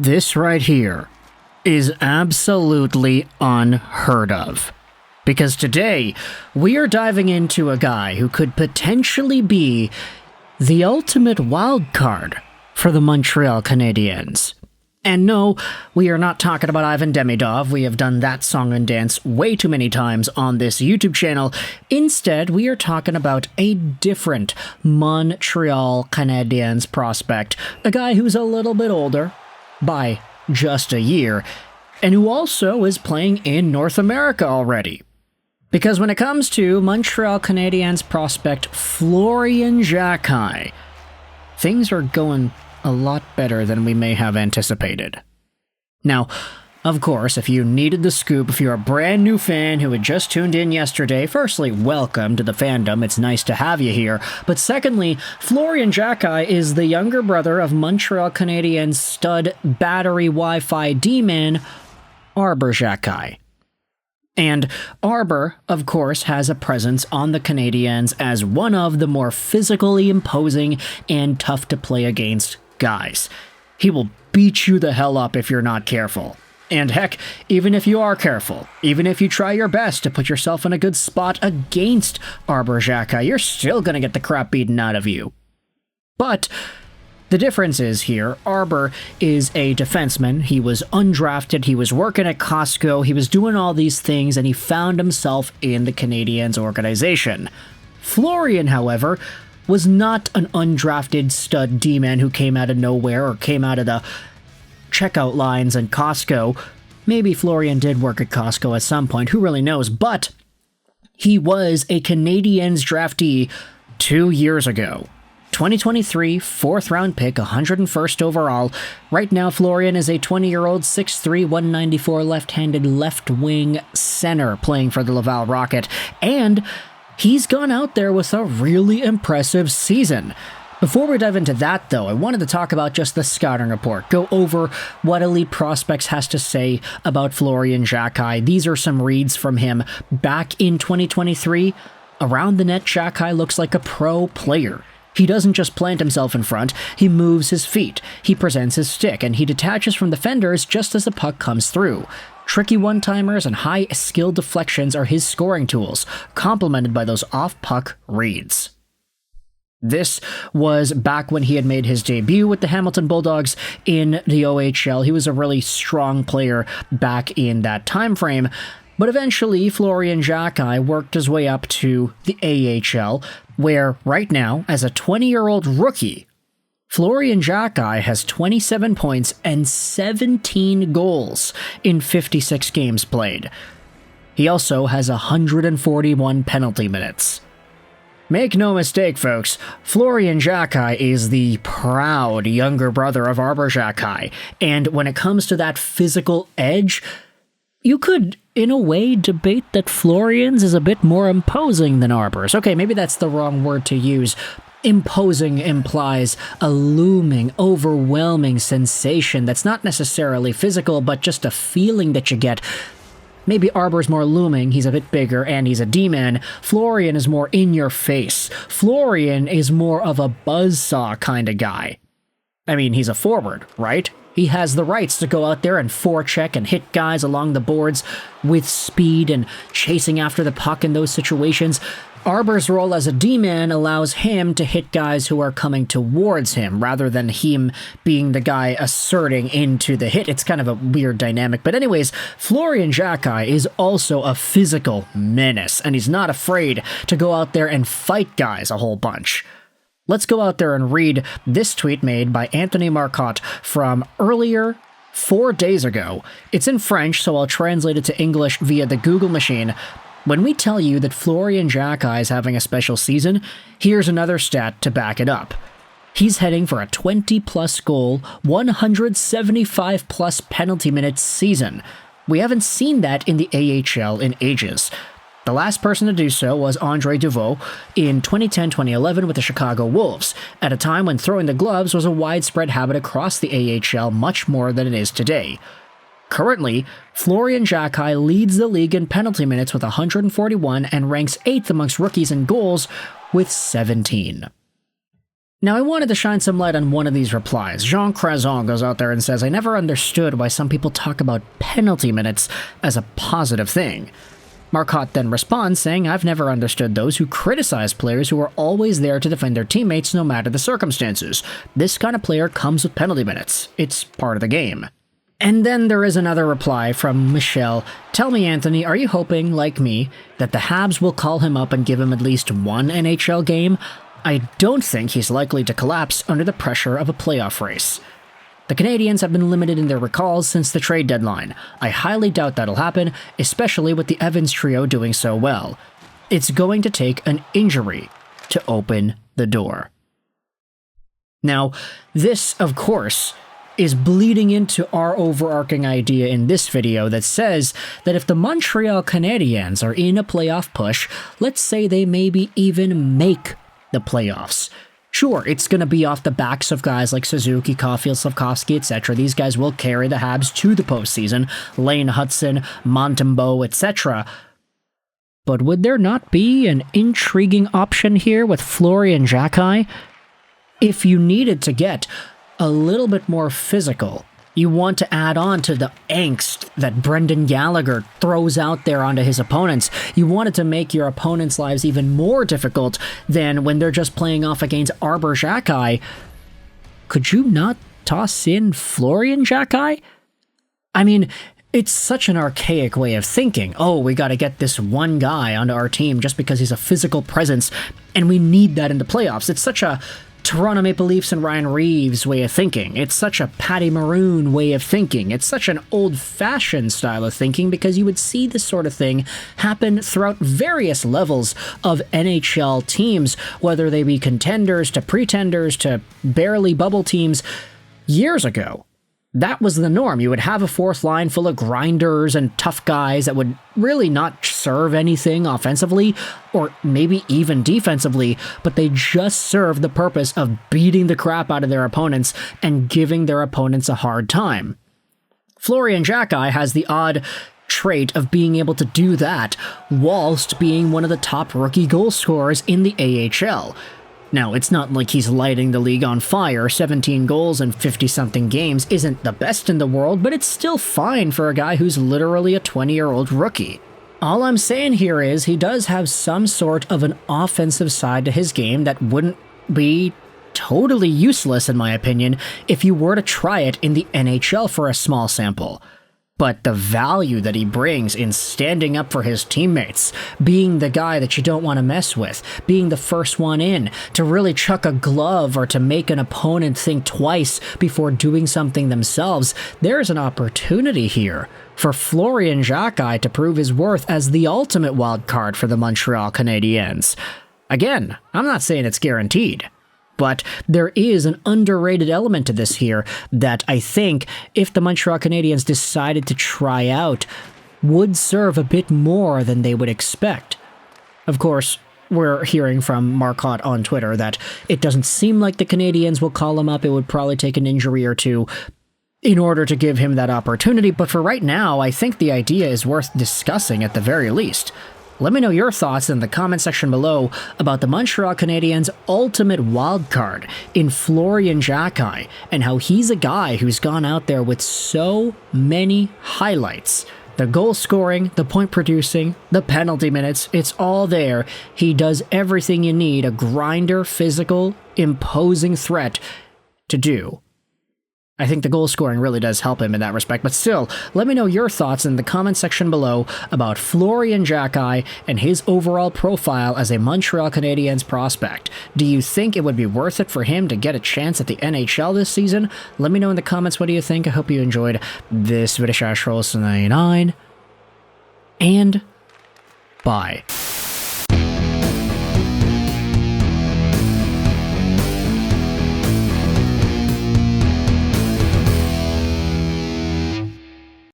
This right here is absolutely unheard of. Because today, we are diving into a guy who could potentially be the ultimate wild card for the Montreal Canadiens. And no, we are not talking about Ivan Demidov. We have done that song and dance way too many times on this YouTube channel. Instead, we are talking about a different Montreal Canadiens prospect. A guy who's a little bit older, by just a year, and who also is playing in North America already. Because when it comes to Montreal Canadiens prospect Florian Xhekaj, things are going a lot better than we may have anticipated. Now, of course, if you needed the scoop, if you're a brand new fan who had just tuned in yesterday, firstly, welcome to the fandom. It's nice to have you here. But secondly, Florian Xhekaj is the younger brother of Montreal Canadiens stud battery Wi-Fi D-man Artyom Xhekaj. And Artyom, of course, has a presence on the Canadiens as one of the more physically imposing and tough to play against guys. He will beat you the hell up if you're not careful. And heck, even if you are careful, even if you try your best to put yourself in a good spot against Artyom Xhekaj, you're still going to get the crap beaten out of you. But the difference is here, Artyom is a defenseman. He was undrafted, he was working at Costco, he was doing all these things, and he found himself in the Canadiens organization. Florian, however, was not an undrafted stud D-man who came out of nowhere or came out of the checkout lines in Costco. Maybe Florian did work at Costco at some point, who really knows, but he was a Canadiens draftee 2 years ago. 2023, 4th round pick, 101st overall. Right now, Florian is a 20-year-old, 6'3", 194 left-handed left-wing center playing for the Laval Rocket, and he's gone out there with a really impressive season. Before we dive into that, though, I wanted to talk about just the scouting report, go over what Elite Prospects has to say about Florian Xhekaj. These are some reads from him back in 2023. Around the net, Xhekaj looks like a pro player. He doesn't just plant himself in front, he moves his feet, he presents his stick, and he detaches from defenders just as the puck comes through. Tricky one-timers and high skill deflections are his scoring tools, complemented by those off-puck reads. This was back when he had made his debut with the Hamilton Bulldogs in the OHL. He was a really strong player back in that time frame. But eventually, Florian Xhekaj worked his way up to the AHL, where right now, as a 20-year-old rookie, Florian Xhekaj has 27 points and 17 goals in 56 games played. He also has 141 penalty minutes. Make no mistake, folks, Florian Xhekaj is the proud younger brother of Artyom Xhekaj, and when it comes to that physical edge, you could, in a way, debate that Florian's is a bit more imposing than Artym's. Okay, maybe that's the wrong word to use. Imposing implies a looming, overwhelming sensation that's not necessarily physical, but just a feeling that you get. Maybe Artym's more looming, he's a bit bigger, and he's a D-man. Florian is more in your face. Florian is more of a buzzsaw kind of guy. I mean, he's a forward, right? He has the rights to go out there and forecheck and hit guys along the boards with speed and chasing after the puck in those situations. Artym's role as a D-man allows him to hit guys who are coming towards him, rather than him being the guy asserting into the hit. It's kind of a weird dynamic. But anyways, Florian Xhekaj is also a physical menace, and he's not afraid to go out there and fight guys a whole bunch. Let's go out there and read this tweet made by Anthony Marcotte from earlier 4 days ago. It's in French, so I'll translate it to English via the Google machine. When we tell you that Florian Xhekaj is having a special season, here's another stat to back it up. He's heading for a 20-plus goal, 175-plus penalty minutes season. We haven't seen that in the AHL in ages. The last person to do so was Andre Duveau in 2010-2011 with the Chicago Wolves, at a time when throwing the gloves was a widespread habit across the AHL much more than it is today. Currently, Florian Xhekaj leads the league in penalty minutes with 141 and ranks 8th amongst rookies in goals with 17. Now, I wanted to shine some light on one of these replies. Jean Crazon goes out there and says, "I never understood why some people talk about penalty minutes as a positive thing." Marcotte then responds saying, "I've never understood those who criticize players who are always there to defend their teammates no matter the circumstances. This kind of player comes with penalty minutes. It's part of the game." And then there is another reply from Michelle. "Tell me, Anthony, are you hoping, like me, that the Habs will call him up and give him at least one NHL game? I don't think he's likely to collapse under the pressure of a playoff race. The Canadiens have been limited in their recalls since the trade deadline. I highly doubt that'll happen, especially with the Evans trio doing so well. It's going to take an injury to open the door." Now, this, of course, is bleeding into our overarching idea in this video that says that if the Montreal Canadiens are in a playoff push, let's say they maybe even make the playoffs. Sure, it's going to be off the backs of guys like Suzuki, Caulfield, Slavkovsky, etc. These guys will carry the Habs to the postseason. Lane Hudson, Montembeault, etc. But would there not be an intriguing option here with Florian Xhekaj? If you needed to get a little bit more physical, you want to add on to the angst that Brendan Gallagher throws out there onto his opponents. You wanted to make your opponents' lives even more difficult than when they're just playing off against Arber Xhekaj. Could you not toss in Florian Xhekaj? I mean, it's such an archaic way of thinking. Oh, we got to get this one guy onto our team just because he's a physical presence, and we need that in the playoffs. It's such a Toronto Maple Leafs and Ryan Reeves way of thinking. It's such a Patty Maroon way of thinking. It's such an old-fashioned style of thinking because you would see this sort of thing happen throughout various levels of NHL teams, whether they be contenders to pretenders to barely bubble teams. Years ago, that was the norm. You would have a fourth line full of grinders and tough guys that would really not serve anything offensively or maybe even defensively, but they just serve the purpose of beating the crap out of their opponents and giving their opponents a hard time. Florian Xhekaj has the odd trait of being able to do that whilst being one of the top rookie goal scorers in the AHL. Now, it's not like he's lighting the league on fire. 17 goals in 50-something games isn't the best in the world, but it's still fine for a guy who's literally a 20-year-old rookie. All I'm saying here is he does have some sort of an offensive side to his game that wouldn't be totally useless, in my opinion, if you were to try it in the NHL for a small sample. But the value that he brings in standing up for his teammates, being the guy that you don't want to mess with, being the first one in, to really chuck a glove or to make an opponent think twice before doing something themselves, there's an opportunity here for Florian Xhekaj to prove his worth as the ultimate wild card for the Montreal Canadiens. Again, I'm not saying it's guaranteed, but there is an underrated element to this here that I think, if the Montreal Canadiens decided to try out, would serve a bit more than they would expect. Of course, we're hearing from Marcotte on Twitter that it doesn't seem like the Canadiens will call him up. It would probably take an injury or two in order to give him that opportunity, but for right now, I think the idea is worth discussing at the very least. Let me know your thoughts in the comment section below about the Montreal Canadiens' ultimate wildcard in Florian Xhekaj and how he's a guy who's gone out there with so many highlights. The goal scoring, the point producing, the penalty minutes, it's all there. He does everything you need a grinder, physical, imposing threat to do. I think the goal scoring really does help him in that respect, but still, let me know your thoughts in the comment section below about Florian Xhekaj and his overall profile as a Montreal Canadiens prospect. Do you think it would be worth it for him to get a chance at the NHL this season? Let me know in the comments what do you think. I hope you enjoyed this video. And bye.